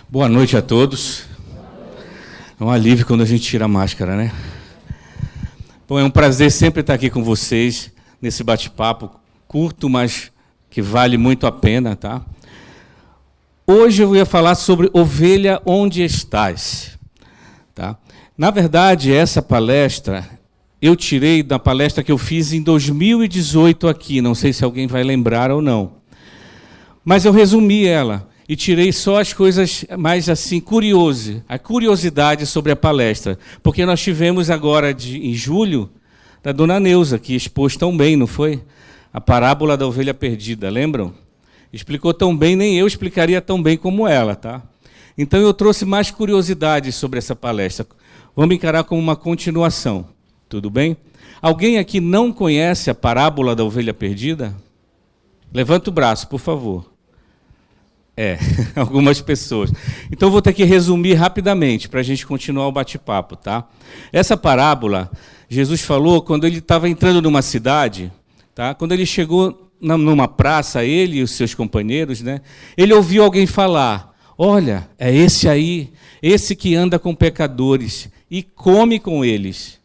Boa noite a todos. É um alívio quando a gente tira a máscara, né? Bom, é um prazer sempre estar aqui com vocês, nesse bate-papo curto, mas que vale muito a pena, tá? Hoje eu ia falar sobre Ovelha, onde estás? Tá? Na verdade, essa palestra, eu tirei da palestra que eu fiz em 2018 aqui, não sei se alguém vai lembrar ou não. Mas eu resumi ela. E tirei só as coisas mais assim, a curiosidade sobre a palestra. Porque nós tivemos agora, em julho, da dona Neuza, que expôs tão bem, não foi? A parábola da ovelha perdida, lembram? Explicou tão bem, nem eu explicaria tão bem como ela, tá? Então eu trouxe mais curiosidades sobre essa palestra. Vamos encarar como uma continuação, tudo bem? Alguém aqui não conhece a parábola da ovelha perdida? Levanta o braço, por favor. Algumas pessoas. Então, vou ter que resumir rapidamente, para a gente continuar o bate-papo, tá? Essa parábola, Jesus falou quando ele estava entrando numa cidade, tá? Quando ele chegou numa praça, ele e os seus companheiros, né? Ele ouviu alguém falar, olha, é esse aí, esse que anda com pecadores e come com eles.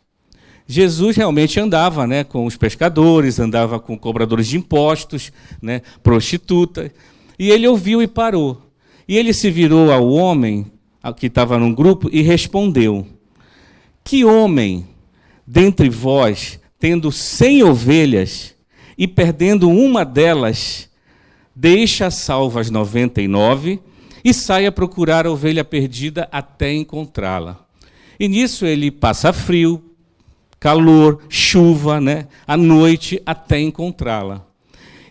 Jesus realmente andava, né, com os pescadores, andava com cobradores de impostos, né, prostitutas. E ele ouviu e parou. E ele se virou ao homem, que estava num grupo, e respondeu, que homem, dentre vós, tendo 100 ovelhas, e perdendo uma delas, deixa salvas 99, e sai a procurar a ovelha perdida até encontrá-la. E nisso ele passa frio, calor, chuva, né, à noite, até encontrá-la.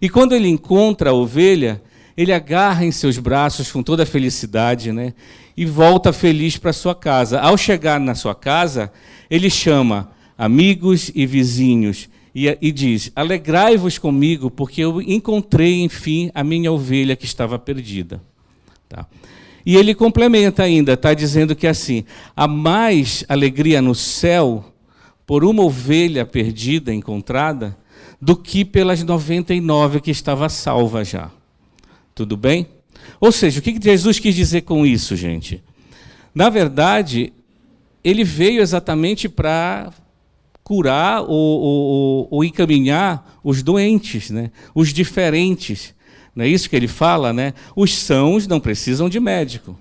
E quando ele encontra a ovelha, ele agarra em seus braços com toda a felicidade, né? E volta feliz para sua casa. Ao chegar na sua casa, ele chama amigos e vizinhos e diz, alegrai-vos comigo, porque eu encontrei, enfim, a minha ovelha que estava perdida. Tá? E ele complementa ainda, está dizendo que assim, há mais alegria no céu por uma ovelha perdida, encontrada, do que pelas 99 que estava salva já. Tudo bem? Ou seja, o que Jesus quis dizer com isso, gente? Na verdade, ele veio exatamente para curar ou encaminhar os doentes, né? Os diferentes. Não é isso que ele fala, né? Os sãos não precisam de médico.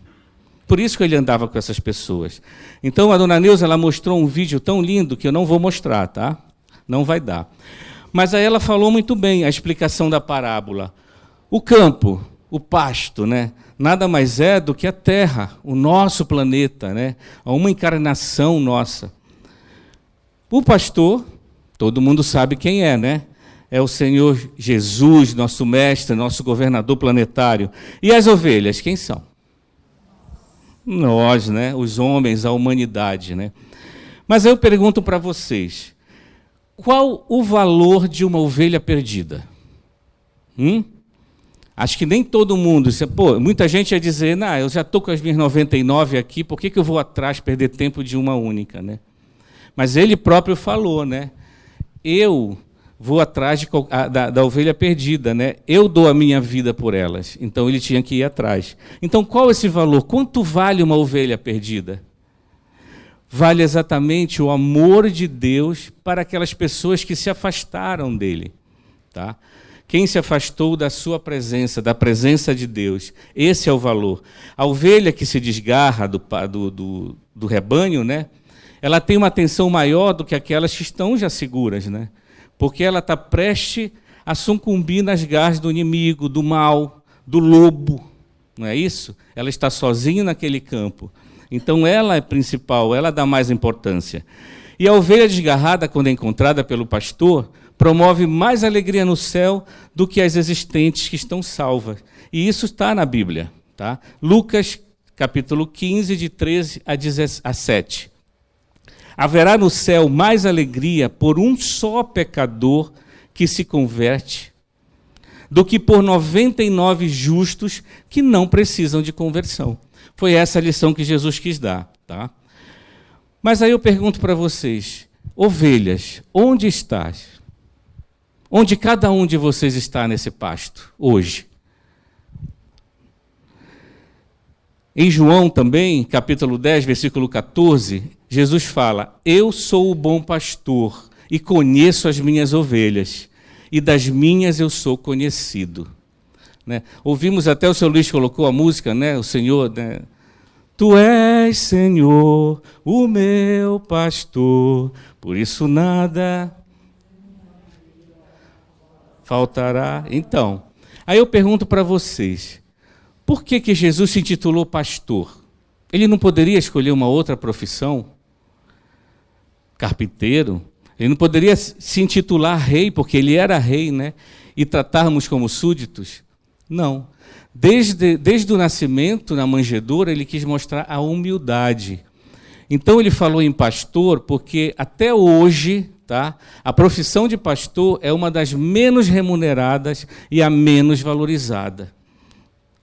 Por isso que ele andava com essas pessoas. Então, a dona Neuza, ela mostrou um vídeo tão lindo que eu não vou mostrar, tá? Não vai dar. Mas aí ela falou muito bem a explicação da parábola. O campo, o pasto, né? Nada mais é do que a terra, o nosso planeta, né? Uma encarnação nossa. O pastor, todo mundo sabe quem é, né? É o Senhor Jesus, nosso mestre, nosso governador planetário. E as ovelhas, quem são? Nós, né? Os homens, a humanidade, né? Mas eu pergunto para vocês, qual o valor de uma ovelha perdida? Acho que nem todo mundo... muita gente ia dizer, eu já estou com as minhas 99 aqui, por que eu vou atrás perder tempo de uma única? Né? Mas ele próprio falou, né? Eu vou atrás da ovelha perdida, né? Eu dou a minha vida por elas. Então, ele tinha que ir atrás. Então, qual é esse valor? Quanto vale uma ovelha perdida? Vale exatamente o amor de Deus para aquelas pessoas que se afastaram dele. Tá? Quem se afastou da sua presença, da presença de Deus, esse é o valor. A ovelha que se desgarra do rebanho, né? Ela tem uma atenção maior do que aquelas que estão já seguras, né? Porque ela está prestes a sucumbir nas garras do inimigo, do mal, do lobo, não é isso? Ela está sozinha naquele campo. Então ela é principal, ela dá mais importância. E a ovelha desgarrada, quando é encontrada pelo pastor, promove mais alegria no céu do que as existentes que estão salvas. E isso está na Bíblia. Tá? Lucas, capítulo 15, de 13 a 17. Haverá no céu mais alegria por um só pecador que se converte, do que por 99 justos que não precisam de conversão. Foi essa a lição que Jesus quis dar. Tá? Mas aí eu pergunto para vocês, ovelhas, onde estás? Onde cada um de vocês está nesse pasto, hoje? Em João também, capítulo 10, versículo 14, Jesus fala: eu sou o bom pastor e conheço as minhas ovelhas, e das minhas eu sou conhecido. Né? Ouvimos até o seu Luiz colocou a música, né? O Senhor, né? Tu és, Senhor, o meu pastor, por isso nada faltará. Então, aí eu pergunto para vocês, por que Jesus se intitulou pastor? Ele não poderia escolher uma outra profissão? Carpinteiro? Ele não poderia se intitular rei, porque ele era rei, né? E tratarmos como súditos? Não. Desde o nascimento, na manjedoura, ele quis mostrar a humildade. Então ele falou em pastor, porque até hoje, tá, a profissão de pastor é uma das menos remuneradas e a menos valorizada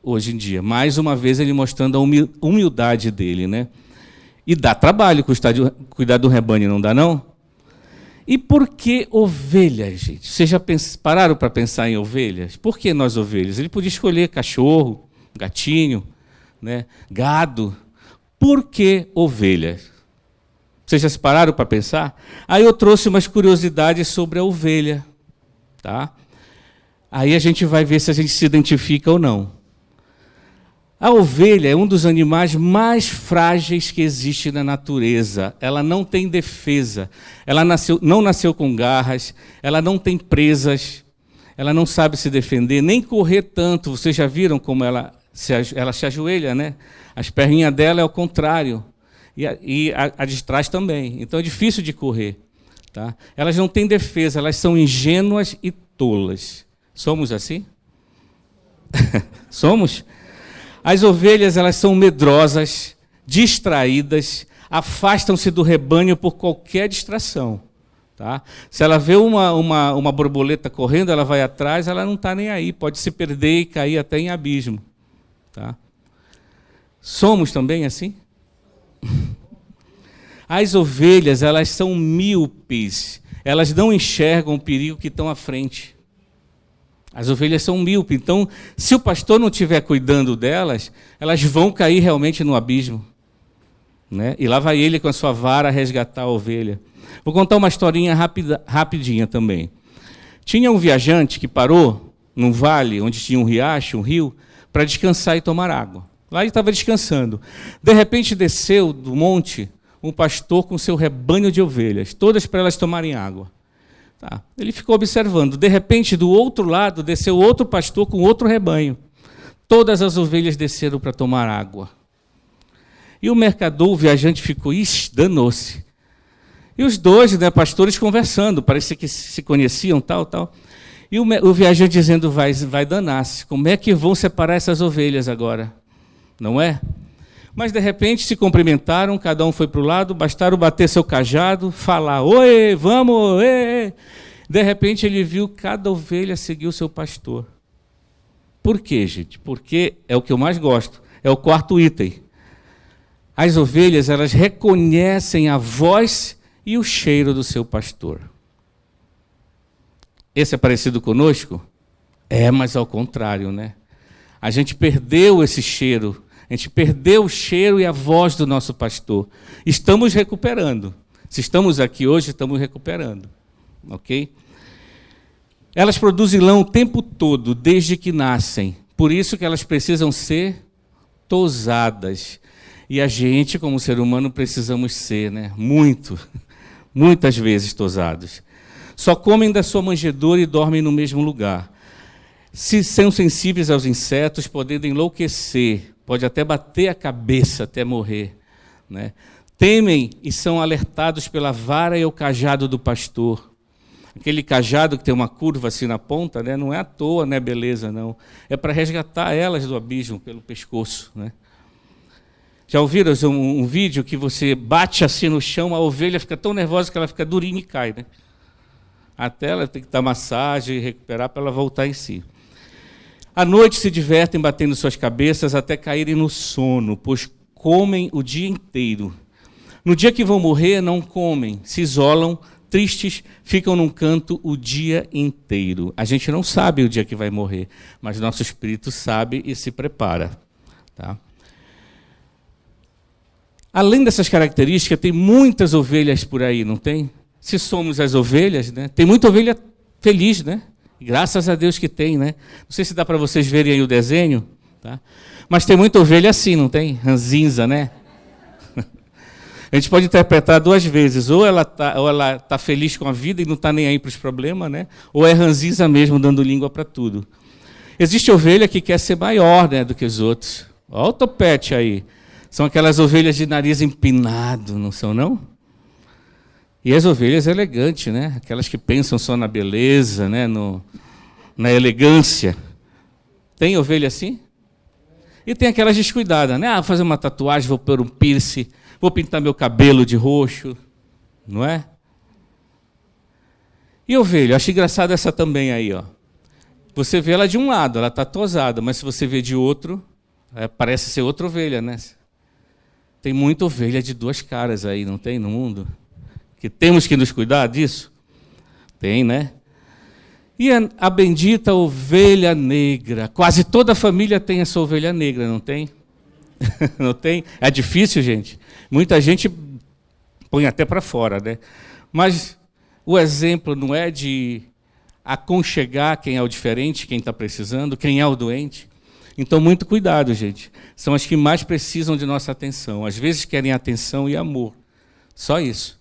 hoje em dia. Mais uma vez ele mostrando a humildade dele, né? E dá trabalho cuidar do rebanho, não dá não? E por que ovelhas, gente? Vocês já pararam para pensar em ovelhas? Por que nós ovelhas? Ele podia escolher cachorro, gatinho, né? Gado. Por que ovelhas? Vocês já se pararam para pensar? Aí eu trouxe umas curiosidades sobre a ovelha. Tá? Aí a gente vai ver se a gente se identifica ou não. A ovelha é um dos animais mais frágeis que existe na natureza. Ela não tem defesa. Ela não nasceu com garras. Ela não tem presas. Ela não sabe se defender, nem correr tanto. Vocês já viram como ela se ajoelha, né? As perninhas dela é ao contrário. E a de trás também. Então é difícil de correr. Tá? Elas não têm defesa. Elas são ingênuas e tolas. Somos assim? Somos? As ovelhas, elas são medrosas, distraídas, afastam-se do rebanho por qualquer distração. Tá? Se ela vê uma borboleta correndo, ela vai atrás, ela não está nem aí, pode se perder e cair até em abismo. Tá? Somos também assim? As ovelhas, elas são míopes, elas não enxergam o perigo que estão à frente. As ovelhas são míopes, então, se o pastor não estiver cuidando delas, elas vão cair realmente no abismo. Né? E lá vai ele com a sua vara resgatar a ovelha. Vou contar uma historinha rapidinha também. Tinha um viajante que parou num vale, onde tinha um riacho, um rio, para descansar e tomar água. Lá ele estava descansando. De repente desceu do monte um pastor com seu rebanho de ovelhas, todas para elas tomarem água. Tá. Ele ficou observando. De repente, do outro lado, desceu outro pastor com outro rebanho. Todas as ovelhas desceram para tomar água. E o mercador, o viajante, ficou, danou-se. E os dois, né, pastores conversando, parecia que se conheciam, tal. E o viajante dizendo, vai danar-se. Como é que vão separar essas ovelhas agora? Não é? Mas, de repente, se cumprimentaram, cada um foi para o lado, bastaram bater seu cajado, falar, oi, vamos, oi. De repente, ele viu cada ovelha seguir o seu pastor. Por quê, gente? Porque é o que eu mais gosto, é o quarto item. As ovelhas, elas reconhecem a voz e o cheiro do seu pastor. Esse é parecido conosco? É, mas ao contrário, né? A gente perdeu esse cheiro. A gente perdeu o cheiro e a voz do nosso pastor. Estamos recuperando. Se estamos aqui hoje, estamos recuperando. Ok? Elas produzem lã o tempo todo, desde que nascem. Por isso que elas precisam ser tosadas. E a gente, como ser humano, precisamos ser, né? Muitas vezes tosados. Só comem da sua manjedoura e dormem no mesmo lugar. Se são sensíveis aos insetos, podendo enlouquecer, pode até bater a cabeça até morrer. Né? Temem e são alertados pela vara e o cajado do pastor. Aquele cajado que tem uma curva assim na ponta, né? Não é à toa, não é beleza, não. É para resgatar elas do abismo pelo pescoço. Né? Já ouviram um vídeo que você bate assim no chão, a ovelha fica tão nervosa que ela fica durinha e cai. Né? Até ela tem que dar massagem e recuperar para ela voltar em si. À noite se divertem batendo suas cabeças até caírem no sono, pois comem o dia inteiro. No dia que vão morrer, não comem, se isolam, tristes, ficam num canto o dia inteiro. A gente não sabe o dia que vai morrer, mas nosso espírito sabe e se prepara. Tá? Além dessas características, tem muitas ovelhas por aí, não tem? Se somos as ovelhas, né? Tem muita ovelha feliz, né? Graças a Deus que tem, né? Não sei se dá para vocês verem aí o desenho, tá? Mas tem muita ovelha assim, não tem? Ranzinza, né? A gente pode interpretar duas vezes. Ou ela tá feliz com a vida e não está nem aí para os problemas, né? Ou é ranzinza mesmo, dando língua para tudo. Existe ovelha que quer ser maior, né, do que os outros. Olha o topete aí. São aquelas ovelhas de nariz empinado, não são, não? E as ovelhas elegantes, né? Aquelas que pensam só na beleza, né? Na elegância. Tem ovelha assim? E tem aquelas descuidadas, né? Ah, vou fazer uma tatuagem, vou pôr um piercing, vou pintar meu cabelo de roxo, não é? E ovelha, acho engraçado essa também aí, ó. Você vê ela de um lado, ela está tosada, mas se você vê de outro, parece ser outra ovelha, né? Tem muita ovelha de duas caras aí, não tem no mundo? Que temos que nos cuidar disso? Tem, né? E a bendita ovelha negra. Quase toda a família tem essa ovelha negra, não tem? Não tem? É difícil, gente. Muita gente põe até para fora, né? Mas o exemplo não é de aconchegar quem é o diferente, quem está precisando, quem é o doente. Então, muito cuidado, gente. São as que mais precisam de nossa atenção. Às vezes querem atenção e amor. Só isso.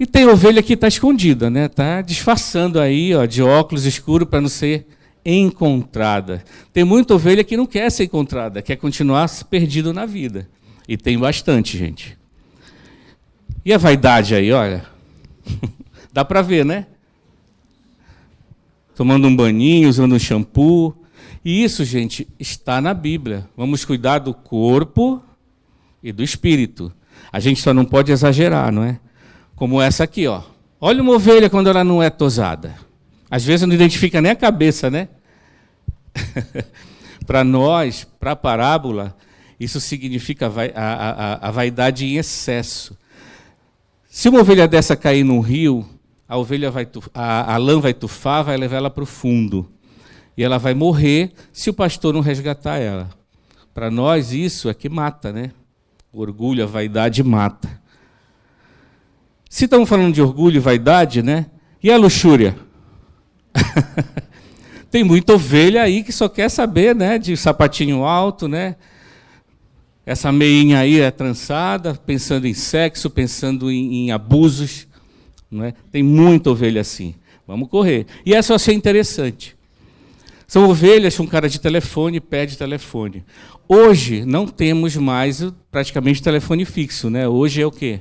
E tem ovelha que está escondida, né? Está disfarçando aí, ó, de óculos escuros para não ser encontrada. Tem muita ovelha que não quer ser encontrada, quer continuar perdido na vida. E tem bastante, gente. E a vaidade aí, olha. Dá para ver, né? Tomando um baninho, usando um shampoo. E isso, gente, está na Bíblia. Vamos cuidar do corpo e do espírito. A gente só não pode exagerar, não é? Como essa aqui, ó. Olha uma ovelha quando ela não é tosada. Às vezes não identifica nem a cabeça, né? Para nós, para a parábola, isso significa a vaidade em excesso. Se uma ovelha dessa cair num rio, a lã vai tufar, vai levar ela para o fundo. E ela vai morrer se o pastor não resgatar ela. Para nós, isso é que mata, né? O orgulho, a vaidade mata. Se estamos falando de orgulho e vaidade, né? E a luxúria? Tem muita ovelha aí que só quer saber, né? De sapatinho alto, né? Essa meinha aí é trançada, pensando em sexo, pensando em abusos. Não é? Tem muita ovelha assim. Vamos correr. E essa eu achei interessante. São ovelhas com cara de telefone, pé de telefone. Hoje não temos mais praticamente telefone fixo, né? Hoje é o quê?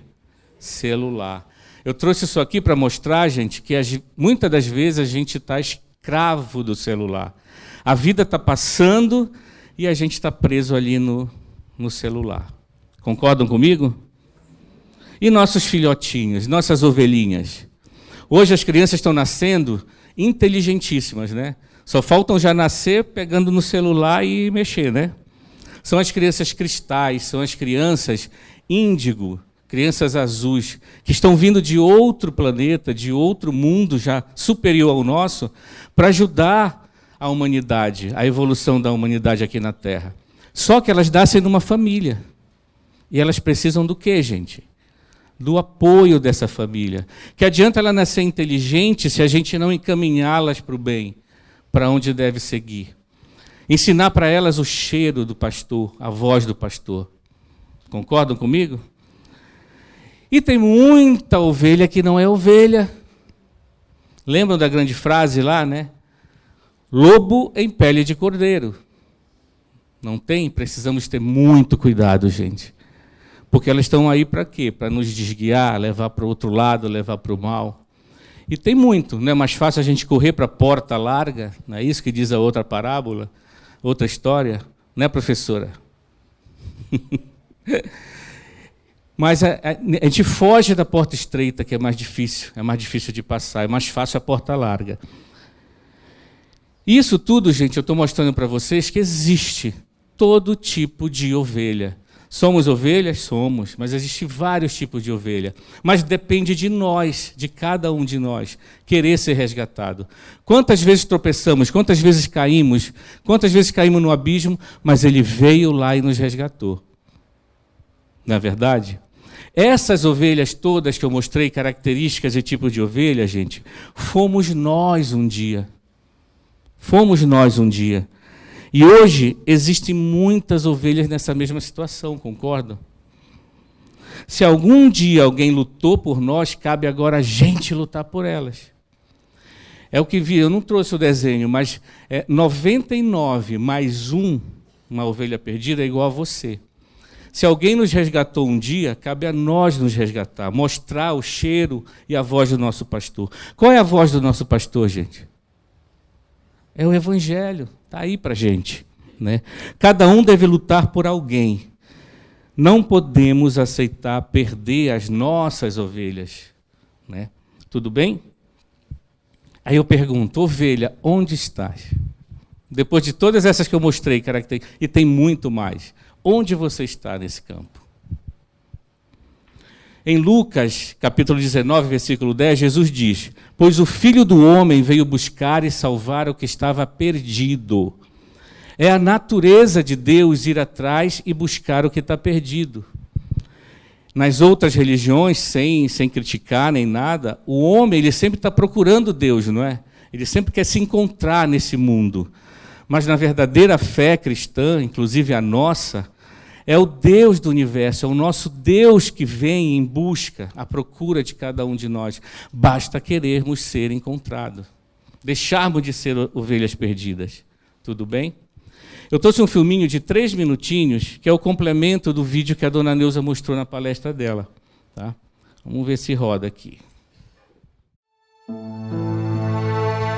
Celular. Eu trouxe isso aqui para mostrar, gente, que muitas das vezes a gente está escravo do celular. A vida está passando e a gente está preso ali no celular. Concordam comigo? E nossos filhotinhos, nossas ovelhinhas? Hoje as crianças estão nascendo inteligentíssimas, né? Só faltam já nascer pegando no celular e mexer, né? São as crianças cristais, são as crianças índigo, crianças azuis, que estão vindo de outro planeta, de outro mundo já superior ao nosso, para ajudar a humanidade, a evolução da humanidade aqui na Terra. Só que elas nascem numa família. E elas precisam do quê, gente? Do apoio dessa família. Que adianta ela nascer inteligente se a gente não encaminhá-las para o bem, para onde deve seguir. Ensinar para elas o cheiro do pastor, a voz do pastor. Concordam comigo? E tem muita ovelha que não é ovelha. Lembram da grande frase lá, né? Lobo em pele de cordeiro. Não tem? Precisamos ter muito cuidado, gente. Porque elas estão aí para quê? Para nos desguiar, levar para o outro lado, levar para o mal. E tem muito, não é mais fácil a gente correr para a porta larga? Não é isso que diz a outra parábola? Outra história? Não é, professora? Mas a gente foge da porta estreita, que é mais difícil de passar, é mais fácil a porta larga. Isso tudo, gente, eu estou mostrando para vocês que existe todo tipo de ovelha. Somos ovelhas? Somos, mas existem vários tipos de ovelha. Mas depende de nós, de cada um de nós, querer ser resgatado. Quantas vezes tropeçamos, quantas vezes caímos no abismo, mas Ele veio lá e nos resgatou. na verdade? Essas ovelhas todas que eu mostrei, características e tipos de ovelha, gente, fomos nós um dia. Fomos nós um dia. E hoje existem muitas ovelhas nessa mesma situação, concordam? Se algum dia alguém lutou por nós, cabe agora a gente lutar por elas. É o que vi, eu não trouxe o desenho, mas 99 mais uma ovelha perdida é igual a você. Se alguém nos resgatou um dia, cabe a nós nos resgatar, mostrar o cheiro e a voz do nosso pastor. Qual é a voz do nosso pastor, gente? É o Evangelho, está aí para a gente. Né? Cada um deve lutar por alguém. Não podemos aceitar perder as nossas ovelhas. Né? Tudo bem? Aí eu pergunto, ovelha, onde estás? Depois de todas essas que eu mostrei, e tem muito mais, onde você está nesse campo? Em Lucas, capítulo 19, versículo 10, Jesus diz, pois o Filho do Homem veio buscar e salvar o que estava perdido. É a natureza de Deus ir atrás e buscar o que está perdido. Nas outras religiões, sem criticar nem nada, o homem ele sempre está procurando Deus, não é? Ele sempre quer se encontrar nesse mundo. Mas na verdadeira fé cristã, inclusive a nossa, é o Deus do universo, é o nosso Deus que vem em busca, à procura de cada um de nós. Basta querermos ser encontrados, deixarmos de ser ovelhas perdidas. Tudo bem? Eu trouxe um filminho de 3 minutinhos, que é o complemento do vídeo que a dona Neuza mostrou na palestra dela. Tá? Vamos ver se roda aqui.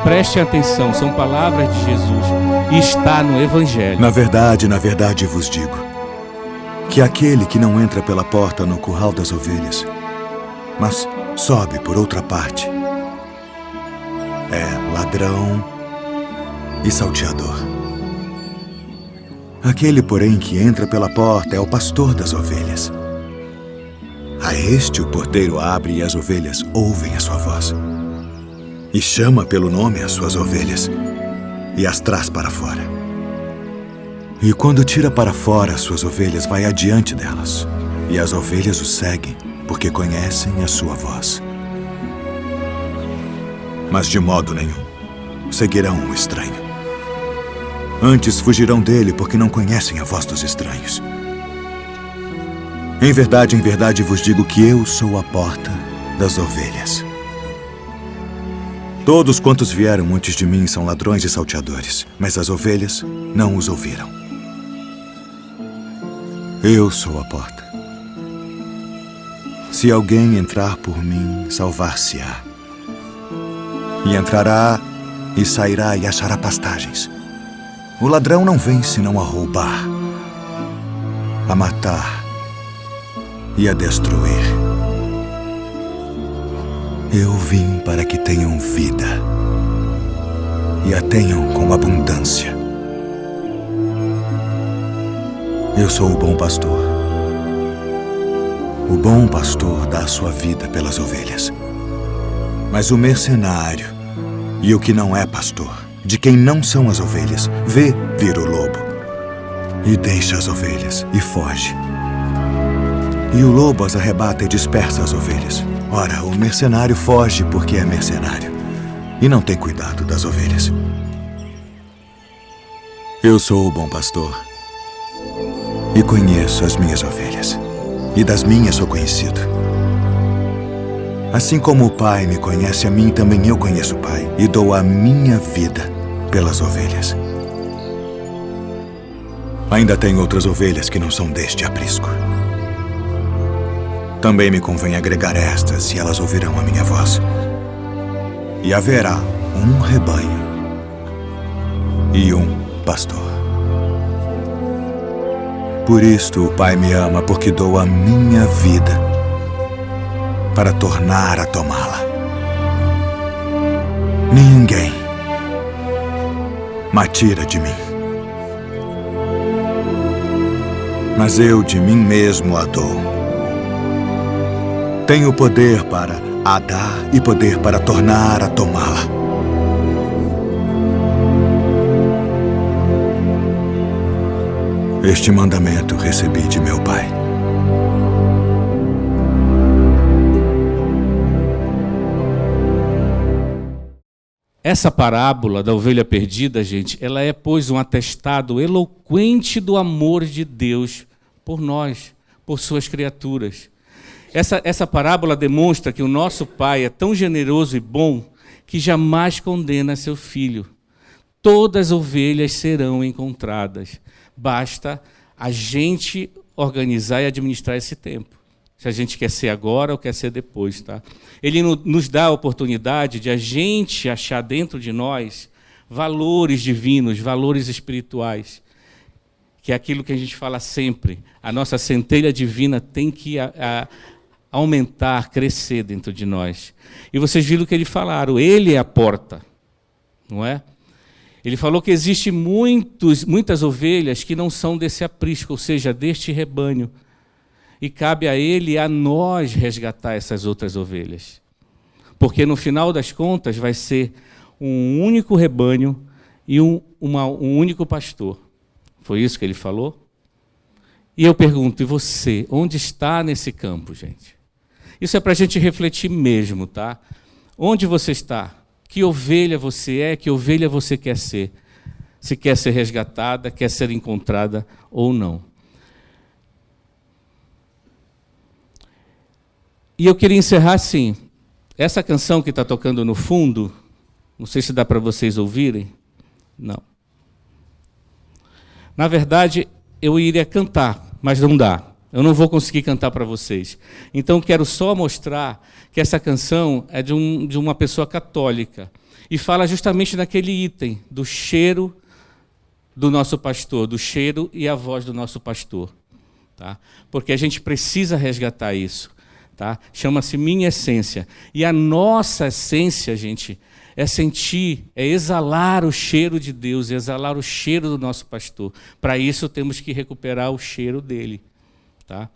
Prestem atenção, são palavras de Jesus e está no Evangelho. Na verdade vos digo, que aquele que não entra pela porta no curral das ovelhas, mas sobe por outra parte, é ladrão e salteador. Aquele, porém, que entra pela porta é o pastor das ovelhas. A este o porteiro abre e as ovelhas ouvem a sua voz. E chama pelo nome as suas ovelhas e as traz para fora. E quando tira para fora as suas ovelhas, vai adiante delas. E as ovelhas o seguem, porque conhecem a sua voz. Mas de modo nenhum seguirão o estranho. Antes fugirão dele, porque não conhecem a voz dos estranhos. Em verdade vos digo que eu sou a porta das ovelhas. Todos quantos vieram antes de mim são ladrões e salteadores, mas as ovelhas não os ouviram. Eu sou a porta. Se alguém entrar por mim, salvar-se-á. E entrará e sairá e achará pastagens. O ladrão não vem senão a roubar, a matar e a destruir. Eu vim para que tenham vida e a tenham com abundância. Eu sou o bom pastor. O bom pastor dá a sua vida pelas ovelhas. Mas o mercenário e o que não é pastor, de quem não são as ovelhas, vê vir o lobo e deixa as ovelhas e foge. E o lobo as arrebata e dispersa as ovelhas. Ora, o mercenário foge porque é mercenário e não tem cuidado das ovelhas. Eu sou o bom pastor e conheço as minhas ovelhas, e das minhas sou conhecido. Assim como o Pai me conhece a mim, também eu conheço o Pai, e dou a minha vida pelas ovelhas. Ainda tem outras ovelhas que não são deste aprisco. Também me convém agregar estas, e elas ouvirão a minha voz. E haverá um rebanho e um pastor. Por isto o Pai me ama, porque dou a minha vida para tornar a tomá-la. Ninguém me tira de mim, mas eu de mim mesmo a dou. Tenho poder para a dar e poder para tornar a tomá-la. Este mandamento recebi de meu Pai. Essa parábola da ovelha perdida, gente, ela é, pois, um atestado eloquente do amor de Deus por nós, por suas criaturas. Essa parábola demonstra que o nosso Pai é tão generoso e bom que jamais condena seu filho. Todas as ovelhas serão encontradas. Basta a gente organizar e administrar esse tempo. Se a gente quer ser agora ou quer ser depois, tá? Ele nos dá a oportunidade de a gente achar dentro de nós valores divinos, valores espirituais, que é aquilo que a gente fala sempre. A nossa centelha divina tem que aumentar, crescer dentro de nós. E vocês viram o que eles falaram, ele é a porta, não é? Ele falou que existe muitas ovelhas que não são desse aprisco, ou seja, deste rebanho. E cabe a ele e a nós resgatar essas outras ovelhas. Porque no final das contas vai ser um único rebanho e um único pastor. Foi isso que ele falou? E eu pergunto, e você, onde está nesse campo, gente? Isso é para a gente refletir mesmo, tá? Onde você está? Que ovelha você é? Que ovelha você quer ser? Se quer ser resgatada, quer ser encontrada ou não. E eu queria encerrar assim. Essa canção que está tocando no fundo, não sei se dá para vocês ouvirem. Não. Na verdade, eu iria cantar, mas não dá. Eu não vou conseguir cantar para vocês. Então, quero só mostrar que essa canção é de uma pessoa católica. E fala justamente naquele item do cheiro do nosso pastor, do cheiro e a voz do nosso pastor. Tá? Porque a gente precisa resgatar isso. Tá? Chama-se Minha Essência. E a nossa essência, gente, é sentir, é exalar o cheiro de Deus, exalar o cheiro do nosso pastor. Para isso, temos que recuperar o cheiro dele. Tá?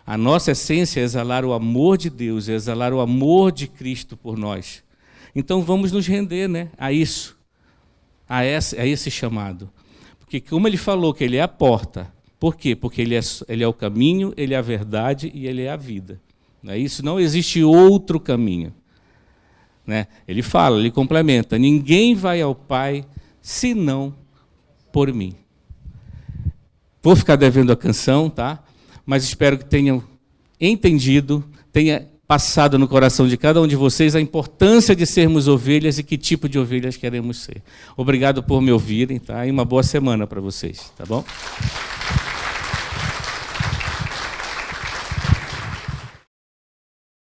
A nossa essência é exalar o amor de Deus, é exalar o amor de Cristo por nós. Então, vamos nos render, né, a isso, a esse chamado. Porque, como ele falou que ele é a porta, por quê? Porque ele é o caminho, ele é a verdade e ele é a vida. Não é isso? Não existe outro caminho. Né? Ele fala, ele complementa, ninguém vai ao Pai senão por mim. Vou ficar devendo a canção, tá? Mas espero que tenham entendido, tenha passado no coração de cada um de vocês a importância de sermos ovelhas e que tipo de ovelhas queremos ser. Obrigado por me ouvirem, tá? E uma boa semana para vocês, tá bom?